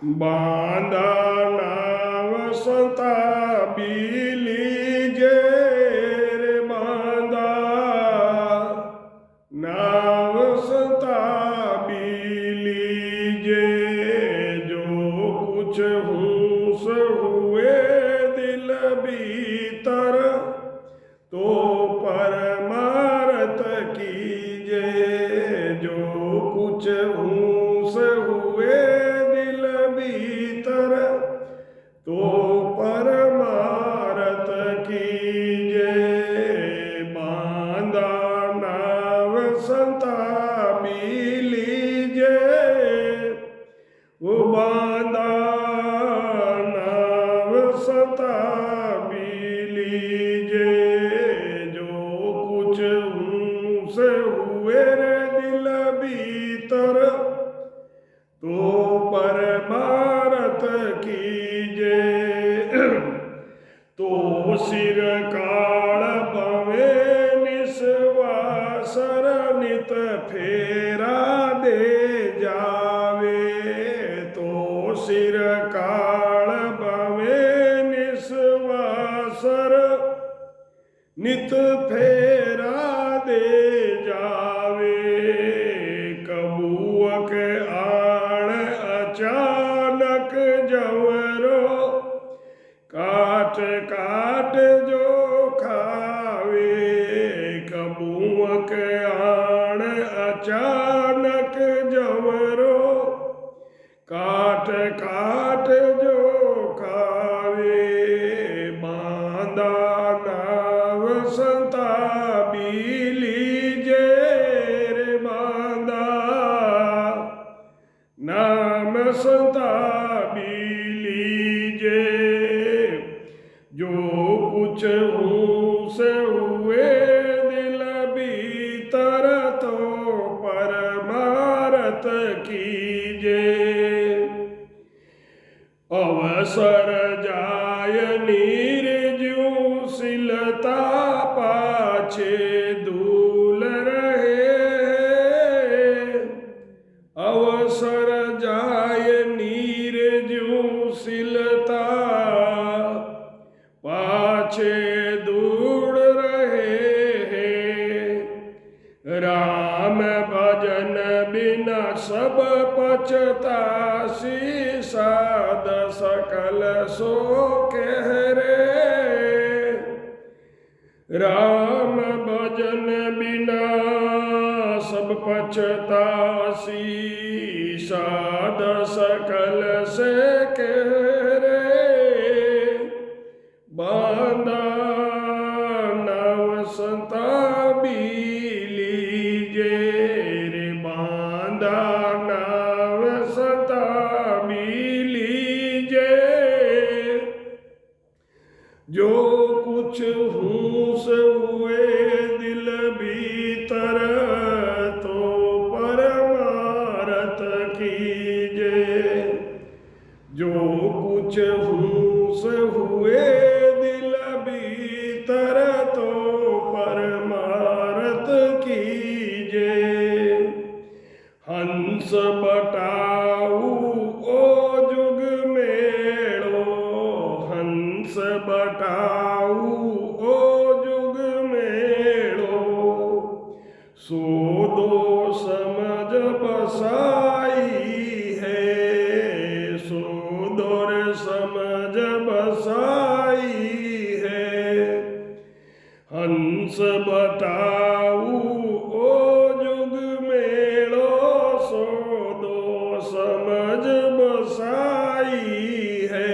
बांधा नाव संता बीलीजे रे बांधा नाव संता बीलीजे जो कुछ हूस हुए दिल भीतर तो परमार्थ कीजे जो कुछ हूस हुए दिल भीतर तो परमार्थ कीजे बांधा नाव संता बीलीजे वो बांधा नाव संता बीलीजे जो कुछ उनसे हुए रे दिल भीतर तो परमार्थ कीजे तो सिर काल पवे निस्वासर नित फेरा दे जावे तो सिर काल पवे निस्वासर नित फेरा दे जावे कबूअक आण अचानक जवरो काट काट जो खावे कबूअक आण अचानक जवरो काट काट जो खावे बांधा नाव संता बीलीजे रे बांधा नाम संता बीलीजे जो कुछ से हुए दिल भीतर तो परमार्थ कीजे अवसर जाय निर्जू सिलता पाछे दूल रहे अवसर जाय निर्जू सिलता पाछे दूर रहे राम भजन बिना सब पछतासी साध सकल सो कह रे राम भजन बिना सब पछतासी साध सकल से कह रे बांधा नाव संता बीलीजे रे बांधा नाव संता बीलीजे जो कुछ हूस हुए दिल भीतर तो परमार्थ कीजे जो कुछ हूस हुए दिल भीतर तो परमार्थ कीजे हंस बटाऊ ओ जुग मेड़ो हंस बटाऊ ओ जुग मेड़ो सो दो समझ बसाई है सो दौर समझ बसाई है हंस बटाऊ ओ जुग मेड़ो सो दो समझ बसाई है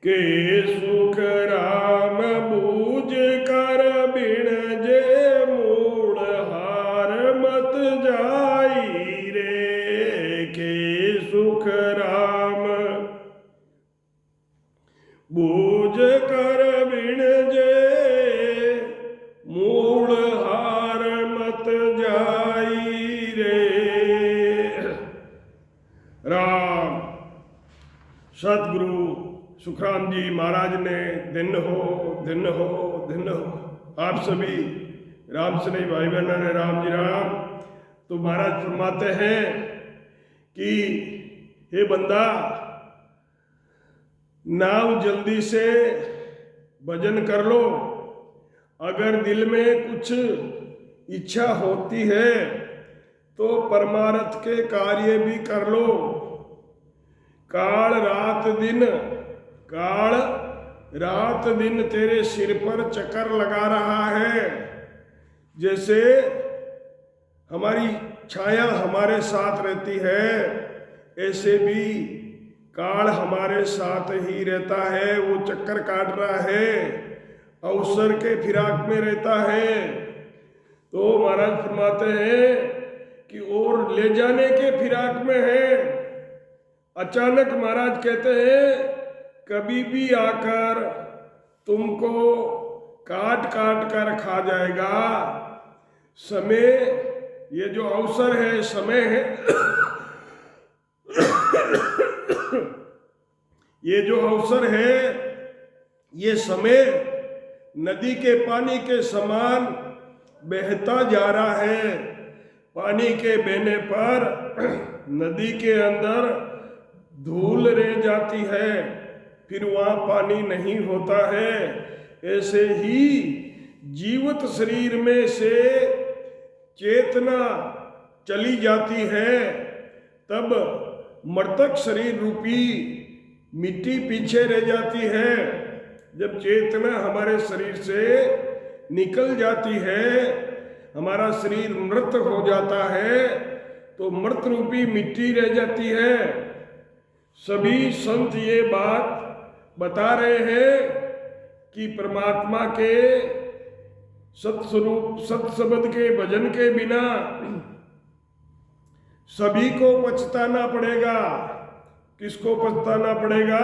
के सुख राम बूझ कर बिन जे मूल हार मत जाई रे के सुख राम बूझ कर बिन जे मूल हार मत जाई रे राम सतगुरु सुखराम जी महाराज ने दिन हो दिन हो दिन हो आप सभी राम स्नेही भाई बहनों ने राम जी राम। तो महाराज फरमाते हैं कि हे बंदा, नाव जल्दी से भजन कर लो। अगर दिल में कुछ इच्छा होती है तो परमार्थ के कार्य भी कर लो। काल रात दिन तेरे सिर पर चक्कर लगा रहा है। जैसे हमारी छाया हमारे साथ रहती है, ऐसे भी काल हमारे साथ ही रहता है। वो चक्कर काट रहा है, अवसर के फिराक में रहता है। तो महाराज फरमाते हैं कि और ले जाने के फिराक में है। अचानक महाराज कहते हैं कभी भी आकर तुमको काट काट कर खा जाएगा। समय, ये जो अवसर है, समय है ये जो अवसर है, ये समय नदी के पानी के समान बहता जा रहा है। पानी के बहने पर नदी के अंदर धूल रह जाती है, फिर वहाँ पानी नहीं होता है। ऐसे ही जीवित शरीर में से चेतना चली जाती है, तब मृतक शरीर रूपी मिट्टी पीछे रह जाती है। जब चेतना हमारे शरीर से निकल जाती है, हमारा शरीर मृत हो जाता है, तो मृत रूपी मिट्टी रह जाती है। सभी संत ये बात बता रहे हैं कि परमात्मा के सत्स्वरूप सत्शब्द के भजन के बिना सभी को पछताना पड़ेगा। किसको पछताना पड़ेगा?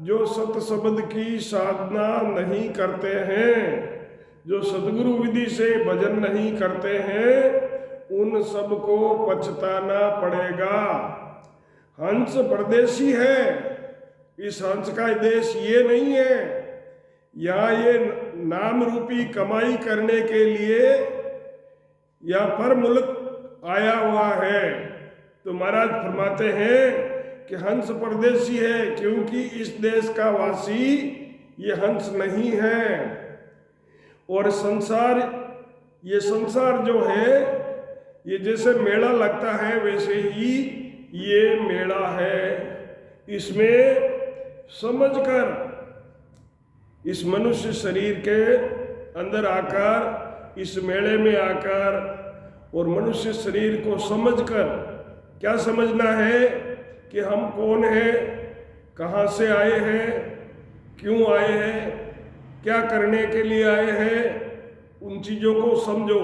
जो सत्शब्द की साधना नहीं करते हैं, जो सदगुरु विधि से भजन नहीं करते हैं, उन सबको पछताना पड़ेगा। हंस परदेशी है, इस हंस का देश ये नहीं है। यहाँ ये नाम रूपी कमाई करने के लिए या पर मुल्क आया हुआ है। तो महाराज फरमाते हैं कि हंस परदेशी है, क्योंकि इस देश का वासी ये हंस नहीं है। और संसार, ये संसार जो है, ये जैसे मेला लगता है वैसे ही ये मेला है। इसमें समझकर इस मनुष्य शरीर के अंदर आकर, इस मेले में आकर और मनुष्य शरीर को समझकर क्या समझना है कि हम कौन हैं, कहाँ से आए हैं, क्यों आए हैं, क्या करने के लिए आए हैं, उन चीज़ों को समझो।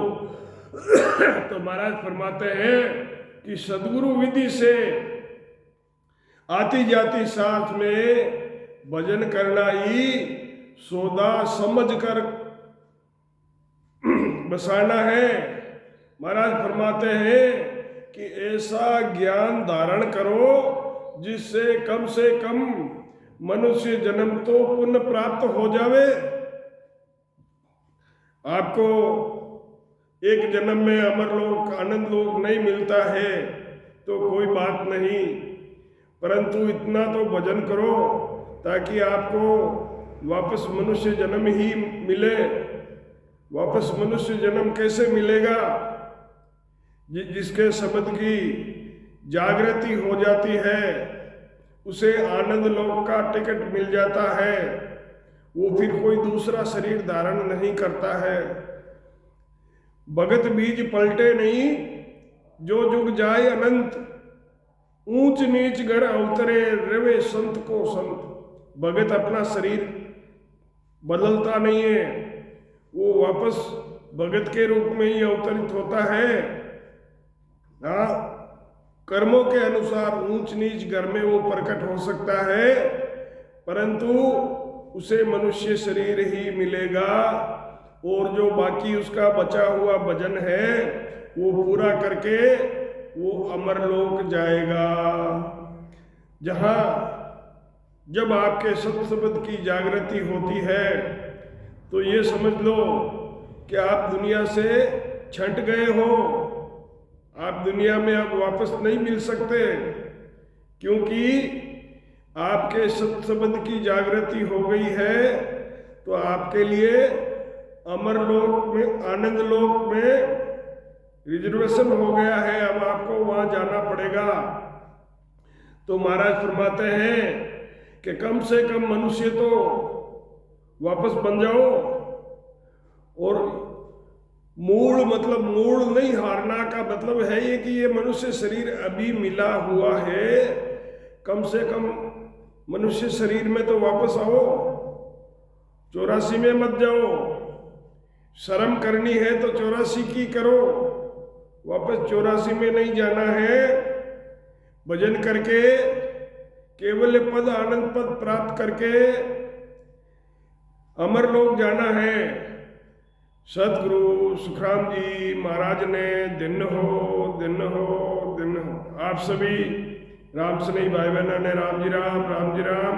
तो महाराज फरमाते हैं कि सदगुरु विधि से आती जाती साथ में भजन करना ही सौदा समझकर बसाना है। महाराज फरमाते हैं कि ऐसा ज्ञान धारण करो जिससे कम से कम मनुष्य जन्म तो पुण्य प्राप्त हो जावे। आपको एक जन्म में अमरलोक आनंद लोक नहीं मिलता है तो कोई बात नहीं, परंतु इतना तो भजन करो ताकि आपको वापस मनुष्य जन्म ही मिले। वापस मनुष्य जन्म कैसे मिलेगा? जिसके शब्द की जागृति हो जाती है उसे आनंद लोक का टिकट मिल जाता है। वो फिर कोई दूसरा शरीर धारण नहीं करता है। भगत बीज पलटे नहीं, जो जुग जाए अनंत, ऊंच नीच घर अवतरे रवे संत को संत। भगत अपना शरीर बदलता नहीं है, वो वापस भगत के रूप में ही अवतरित होता है। हाँ, कर्मों के अनुसार ऊंच नीच घर में वो प्रकट हो सकता है, परंतु उसे मनुष्य शरीर ही मिलेगा। और जो बाकी उसका बचा हुआ भजन है वो पूरा करके वो अमरलोक जाएगा, जहाँ जब आपके सत्शब्द की जागृति होती है तो ये समझ लो कि आप दुनिया से छंट गए हो। आप दुनिया में अब वापस नहीं मिल सकते। क्योंकि आपके सत्संबंध की जागृति हो गई है तो आपके लिए अमर लोक में, आनंद लोक में रिजर्वेशन हो गया है। अब आपको वहां जाना पड़ेगा। तो महाराज फरमाते हैं कि कम से कम मनुष्य तो वापस बन जाओ। और मूल मतलब मूल नहीं, हारना का मतलब है ये कि ये मनुष्य शरीर अभी मिला हुआ है, कम से कम मनुष्य शरीर में तो वापस आओ। 84 में मत जाओ। शर्म करनी है तो 84 की करो, वापस 84 में नहीं जाना है। भजन करके केवल पद, आनंद पद प्राप्त करके अमर लोक जाना है। सतगुरु सुखराम जी महाराज ने दिन हो दिन हो दिन हो। आप सभी राम स्नेही भाई बहनों ने राम जी राम, राम जी राम।